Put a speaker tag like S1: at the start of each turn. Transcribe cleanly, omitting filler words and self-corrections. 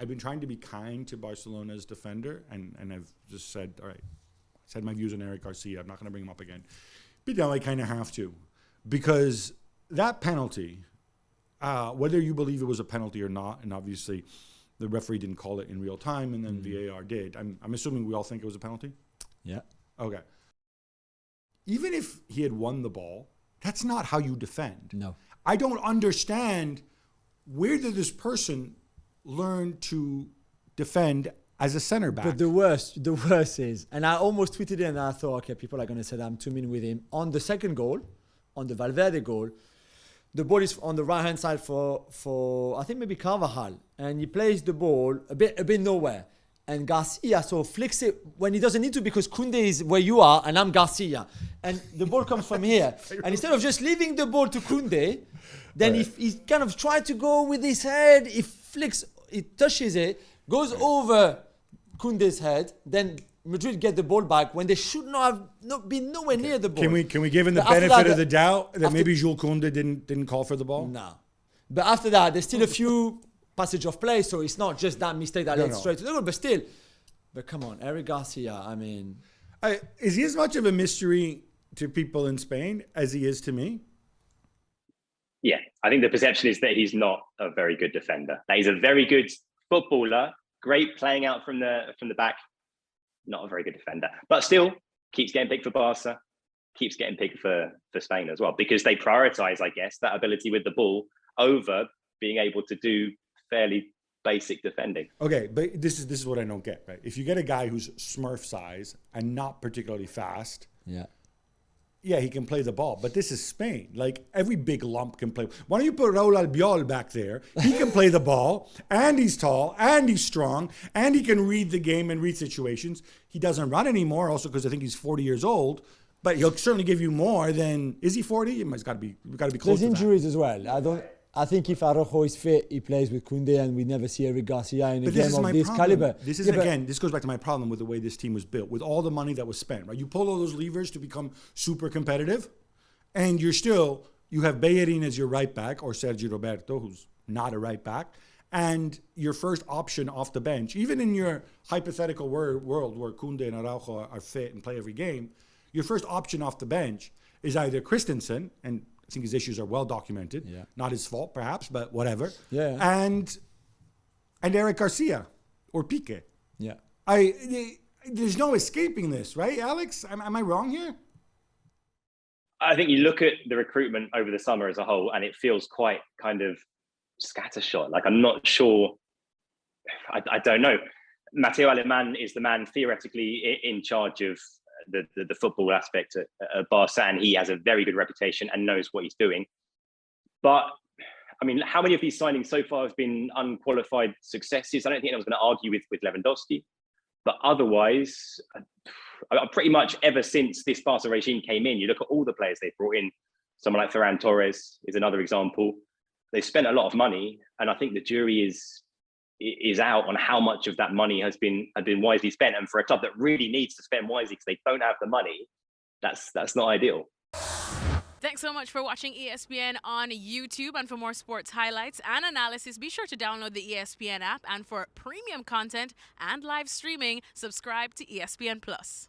S1: I've been trying to be kind to Barcelona's defender, and I've just said, all right, I said my views on Eric Garcia. I'm not going to bring him up again. But now I kind of have to, because that penalty, whether you believe it was a penalty or not, and obviously the referee didn't call it in real time, and then VAR did. I'm assuming we all think it was a penalty?
S2: Yeah.
S1: Okay. Even if he had won the ball, that's not how you defend.
S2: No.
S1: I don't understand, where did this person learn to defend as a center back?
S2: But the worst is, and I almost tweeted it and I thought, okay, people are going to say that I'm too mean with him. On the second goal, on the Valverde goal, the ball is on the right-hand side for I think maybe Carvajal. And he plays the ball a bit nowhere. And Garcia flicks it when he doesn't need to, because Koundé is where you are and I'm Garcia. And the ball comes from here. And instead of just leaving the ball to Koundé, then he kind of tried to go with his head, he flicks, he touches it, goes over Koundé's head, then Madrid get the ball back when they should not have been nowhere near the ball.
S1: Can we give him the benefit of the doubt that maybe Jules Koundé didn't call for the ball?
S2: No. But after that, there's still a few passage of play, so it's not just that mistake that led straight to the goal, but still. But come on, Eric Garcia, I mean...
S1: is he as much of a mystery to people in Spain as he is to me?
S3: Yeah, I think the perception is that he's not a very good defender. That he's a very good footballer, great playing out from the back, not a very good defender. But still, keeps getting picked for Barca, keeps getting picked for Spain as well, because they prioritise, I guess, that ability with the ball over being able to do fairly basic defending.
S1: Okay, but this is what I don't get, right? If you get a guy who's Smurf size and not particularly fast, yeah, he can play the ball. But this is Spain. Like, every big lump can play. Why don't you put Raul Albiol back there? He can play the ball, and he's tall, and he's strong, and he can read the game and read situations. He doesn't run anymore, also because I think he's 40 years old. But he'll certainly give you more than... Is he 40? We've got to be close to that.
S2: There's injuries as well. I think if Araujo is fit, he plays with Koundé, and we never see Eric Garcia in a game of this caliber.
S1: This goes back to my problem with the way this team was built, with all the money that was spent, right? You pull all those levers to become super competitive, and you have Bellerin as your right back, or Sergio Roberto, who's not a right back, and your first option off the bench, even in your hypothetical world where Koundé and Araujo are fit and play every game, your first option off the bench is either Christensen, and I think his issues are well documented. Yeah. Not his fault, perhaps, but whatever.
S2: Yeah.
S1: And Eric Garcia or Piqué.
S2: Yeah.
S1: There's no escaping this, right, Alex? Am I wrong here?
S3: I think you look at the recruitment over the summer as a whole, and it feels quite kind of scattershot. Like, I'm not sure. I don't know. Mateo Alemán is the man theoretically in charge of the football aspect at Barca, and he has a very good reputation and knows what he's doing. But I mean, how many of these signings so far have been unqualified successes? I don't think anyone's going to argue with Lewandowski. But otherwise, pretty much ever since this Barca regime came in, you look at all the players they've brought in. Someone like Ferran Torres is another example. They've spent a lot of money, and I think the jury is out on how much of that money has been wisely spent. And for a club that really needs to spend wisely because they don't have the money, that's not ideal.
S4: Thanks so much for watching ESPN on YouTube. And for more sports highlights and analysis, be sure to download the ESPN app. And for premium content and live streaming, subscribe to ESPN Plus.